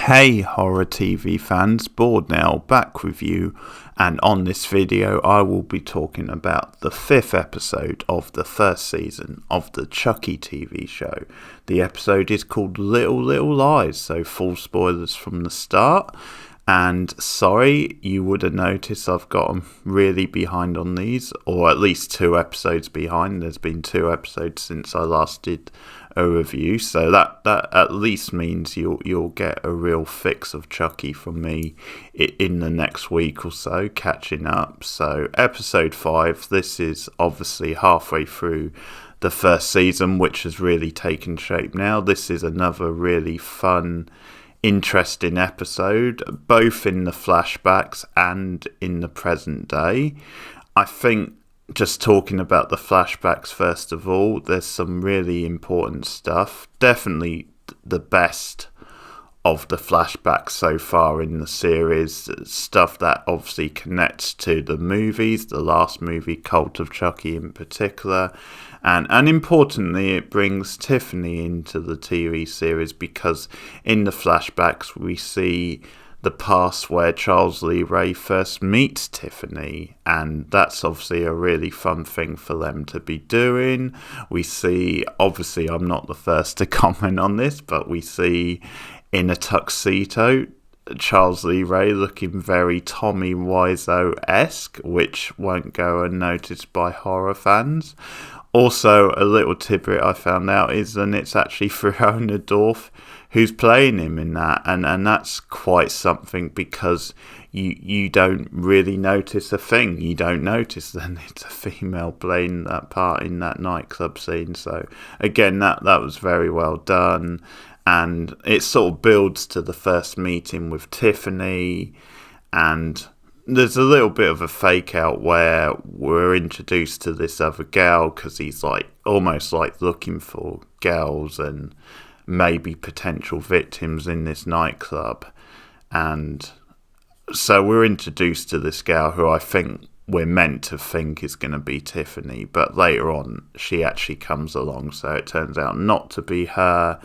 Hey horror TV fans, Bored Now, back with you, and on this video I will be talking about the 5th episode of the first season of the Chucky TV show. The episode is called Little Little Lies, so full spoilers from the start. And sorry, you would have noticed I've gotten really behind on these, or at least 2 episodes behind. There's been 2 episodes since I last did a review, so that at least means you'll get a real fix of Chucky from me in the next week or so, catching up. So episode 5, this is obviously halfway through the first season, which has really taken shape now. This is another really fun, interesting episode, both in the flashbacks and in the present day. I think, just talking about the flashbacks first of all, there's some really important stuff. Definitely the best of the flashbacks so far in the series. Stuff that obviously connects to the movies, the last movie, Cult of Chucky in particular. And importantly, it brings Tiffany into the TV series, because in the flashbacks we see the past where Charles Lee Ray first meets Tiffany, and that's obviously a really fun thing for them to be doing. We see, obviously I'm not the first to comment on this, but we see in a tuxedo Charles Lee Ray looking very Tommy Wiseau-esque, which won't go unnoticed by horror fans. Also, a little tidbit I found out is that it's actually Fiona Dourif who's playing him in that, and that's quite something, because you don't really notice a thing. You don't notice that it's a female playing that part in that nightclub scene. So again, that was very well done, and it sort of builds to the first meeting with Tiffany, and there's a little bit of a fake out where we're introduced to this other gal, because he's like almost like looking for girls and maybe potential victims in this nightclub. And so we're introduced to this gal who I think we're meant to think is going to be Tiffany, but later on she actually comes along, so it turns out not to be her.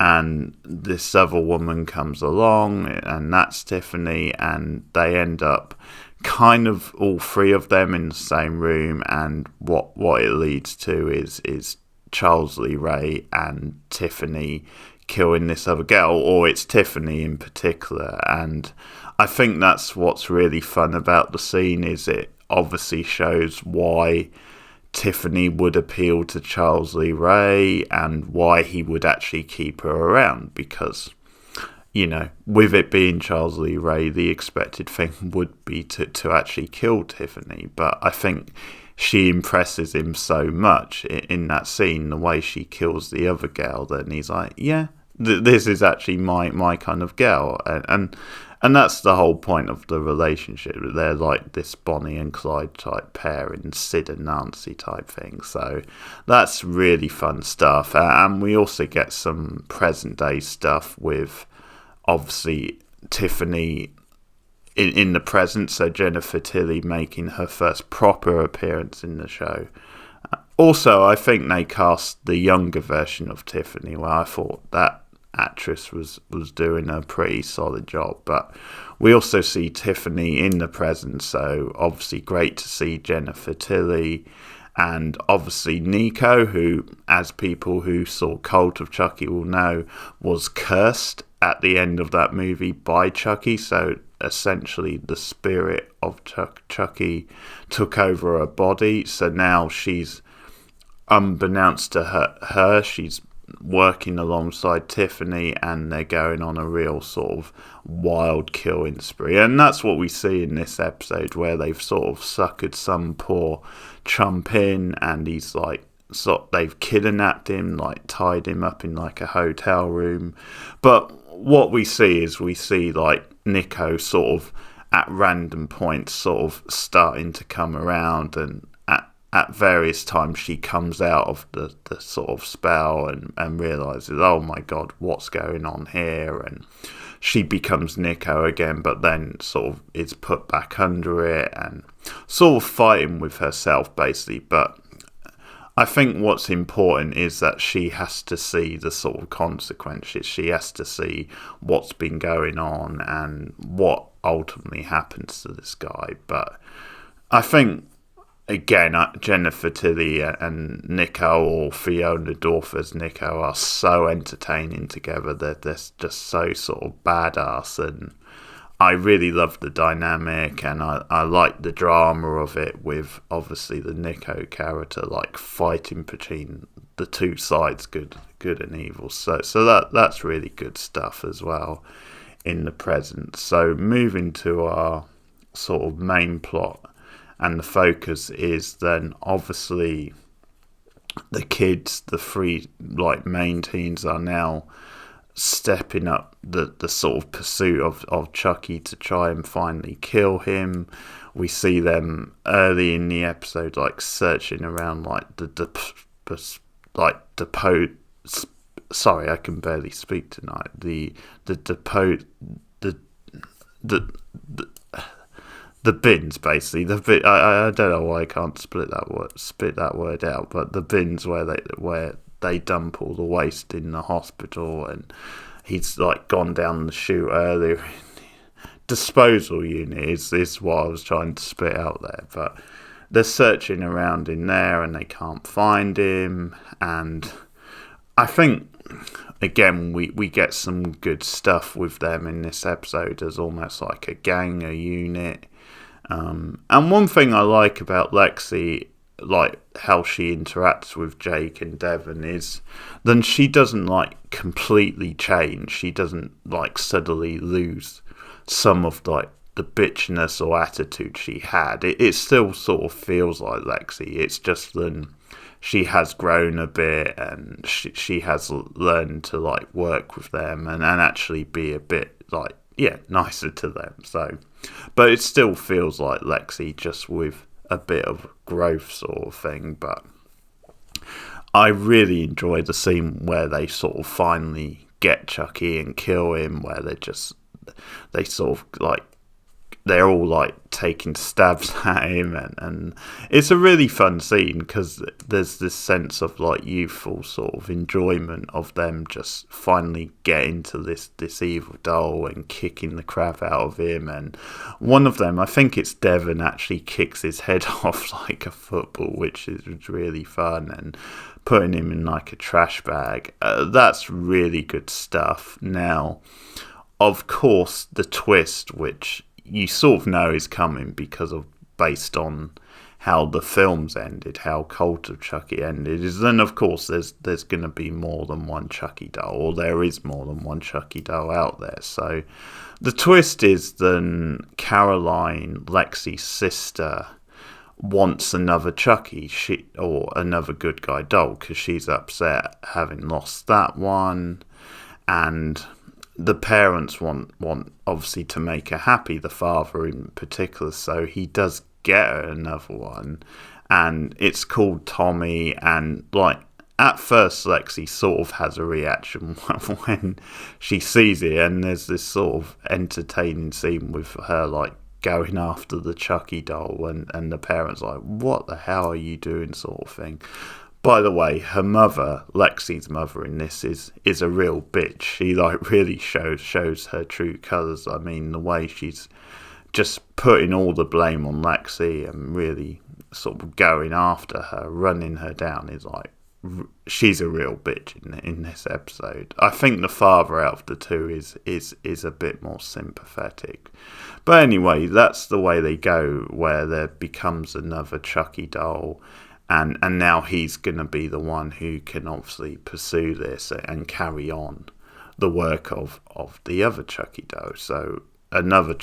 And this other woman comes along, and that's Tiffany, and they end up kind of all 3 of them in the same room, and what it leads to is Charles Lee Ray and Tiffany killing this other girl, or it's Tiffany in particular. And I think that's what's really fun about the scene, is it obviously shows why Tiffany would appeal to Charles Lee Ray and why he would actually keep her around, because, you know, with it being Charles Lee Ray, the expected thing would be to actually kill Tiffany. But I think she impresses him so much in that scene, the way she kills the other girl, that he's like, yeah, this is actually my kind of girl. And that's the whole point of the relationship. They're like this Bonnie and Clyde type pair, and Sid and Nancy type thing. So that's really fun stuff. And we also get some present day stuff with, obviously, Tiffany in the present. So Jennifer Tilly making her first proper appearance in the show. Also, I think they cast the younger version of Tiffany, where I thought that actress was doing a pretty solid job. But we also see Tiffany in the present, so obviously great to see Jennifer Tilly, and obviously Nico, who, as people who saw Cult of Chucky will know, was cursed at the end of that movie by Chucky. So essentially the spirit of Chucky took over her body, so now she's, unbeknownst to her, she's working alongside Tiffany, and they're going on a real sort of wild killing spree. And that's what we see in this episode, where they've sort of suckered some poor chump in, and he's like, they've kidnapped him, like tied him up in like a hotel room. But what we see is like Nico sort of at random points sort of starting to come around, and at various times she comes out of the sort of spell and realises, oh my god, what's going on here? And she becomes Nico again, but then sort of is put back under it and sort of fighting with herself, basically. But I think what's important is that she has to see the sort of consequences. She has to see what's been going on and what ultimately happens to this guy. But I think, again, Jennifer Tilly and Nico, or Fiona Dourif as Nico, are so entertaining together. They're just so sort of badass, and I really love the dynamic, and I like the drama of it, with obviously the Nico character like fighting between the two sides, good and evil. So that's really good stuff as well in the present. So moving to our sort of main plot, and the focus is then obviously the kids, the three like main teens, are now stepping up the sort of pursuit of Chucky to try and finally kill him. We see them early in the episode like searching around like sorry, I can barely speak tonight. The bins, basically. I don't know why I can't spit that word out, but the bins where they dump all the waste in the hospital, and he's like gone down the chute earlier. Disposal unit is what I was trying to spit out there, but they're searching around in there and they can't find him. And I think, again, we get some good stuff with them in this episode as almost like a gang, a unit. And one thing I like about Lexi, like how she interacts with Jake and Devon, is then she doesn't like completely change. She doesn't like suddenly lose some of like the bitchiness or attitude she had. It still sort of feels like Lexi. It's just then she has grown a bit, and she has learned to like work with them and actually be a bit like, yeah, nicer to them. So, but it still feels like Lexi, just with a bit of growth sort of thing. But I really enjoy the scene where they sort of finally get Chucky and kill him, where they sort of like, they're all like taking stabs at him, and it's a really fun scene because there's this sense of like youthful sort of enjoyment of them just finally getting to this evil doll and kicking the crap out of him. And one of them, I think it's Devon, actually kicks his head off like a football, which is really fun, and putting him in like a trash bag. That's really good stuff. Now, of course, the twist, which you sort of know is coming based on how the films ended, how Cult of Chucky ended, is then of course there's going to be more than one Chucky doll, or there is more than one Chucky doll out there. So the twist is then Caroline, Lexi's sister, wants another Chucky, or another good guy doll, because she's upset having lost that one, and the parents want obviously to make her happy, the father in particular, so he does get her another one, and it's called Tommy. And like at first Lexi sort of has a reaction when she sees it, and there's this sort of entertaining scene with her like going after the Chucky doll, and the parents like, what the hell are you doing, sort of thing. By the way, her mother, Lexi's mother in this, is a real bitch. She like really shows her true colours. I mean, the way she's just putting all the blame on Lexi and really sort of going after her, running her down, is like, she's a real bitch in this episode. I think the father out of the two is a bit more sympathetic. But anyway, that's the way they go, where there becomes another Chucky doll. And now he's going to be the one who can obviously pursue this and carry on the work of the other Chucky doll. So another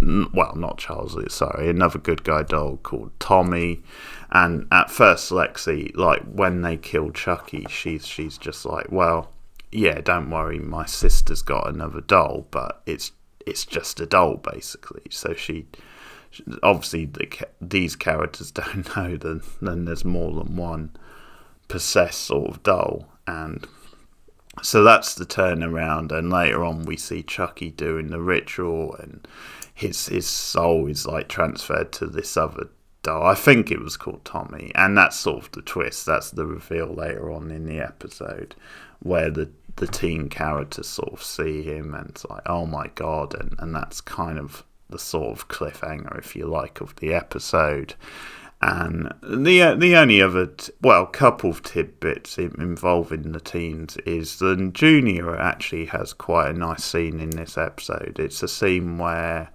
another good guy doll called Tommy. And at first Lexi, like when they kill Chucky, she's just like, well, yeah, don't worry, my sister's got another doll, but it's just a doll basically. So she... obviously these characters don't know that then there's more than one possessed sort of doll, and so that's the turnaround. And later on we see Chucky doing the ritual, and his soul is like transferred to this other doll. I think it was called Tommy, and that's sort of the twist. That's the reveal later on in the episode, where the teen characters sort of see him, and it's like, oh my god, and that's kind of the sort of cliffhanger, if you like, of the episode. And the only other couple of tidbits involving the teens is that Junior actually has quite a nice scene in this episode. It's a scene where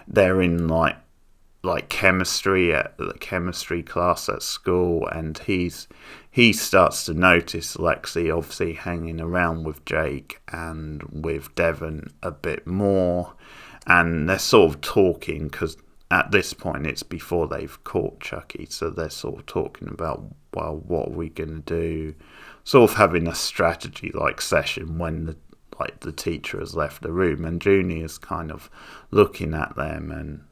they're in like chemistry at the chemistry class at school, and he starts to notice Lexi obviously hanging around with Jake and with Devon a bit more, and they're sort of talking, because at this point it's before they've caught Chucky, so they're sort of talking about, well, what are we going to do, sort of having a strategy like session when the teacher has left the room, and Junior's kind of looking at them and,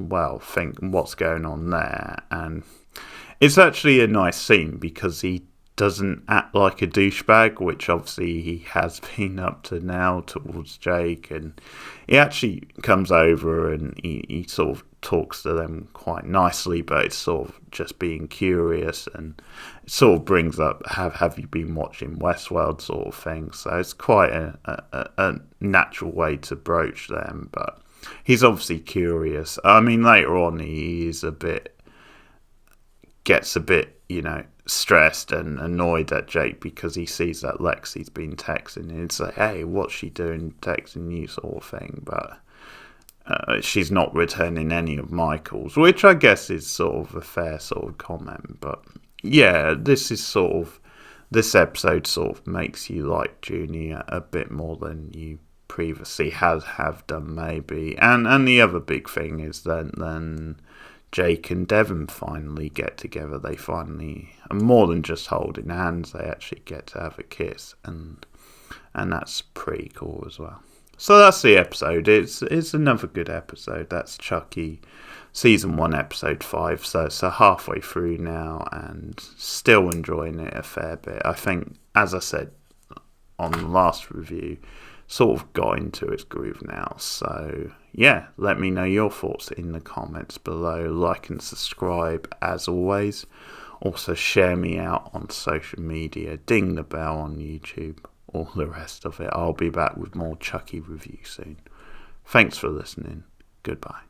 well, think what's going on there. And it's actually a nice scene because he doesn't act like a douchebag, which obviously he has been up to now towards Jake, and he actually comes over and he sort of talks to them quite nicely, but it's sort of just being curious, and it sort of brings up, have you been watching Westworld sort of thing. So it's quite a natural way to broach them, but he's obviously curious. I mean, later on he gets a bit, stressed and annoyed at Jake because he sees that Lexi's been texting, and it's like, hey, what's she doing texting you, sort of thing. But she's not returning any of my calls, which I guess is sort of a fair sort of comment. But yeah, this episode sort of makes you like Junior a bit more than you previously have done, maybe. And the other big thing is then Jake and Devon finally get together. They finally are more than just holding hands. They actually get to have a kiss, and that's pretty cool as well. So that's the episode. It's another good episode. That's Chucky, season 1, episode 5. So halfway through now, and still enjoying it a fair bit. I think, as I said on the last review, sort of got into its groove now. So yeah, let me know your thoughts in the comments below. Like and subscribe as always. Also share me out on social media, ding the bell on YouTube, all the rest of it. I'll be back with more Chucky reviews soon. Thanks for listening. Goodbye.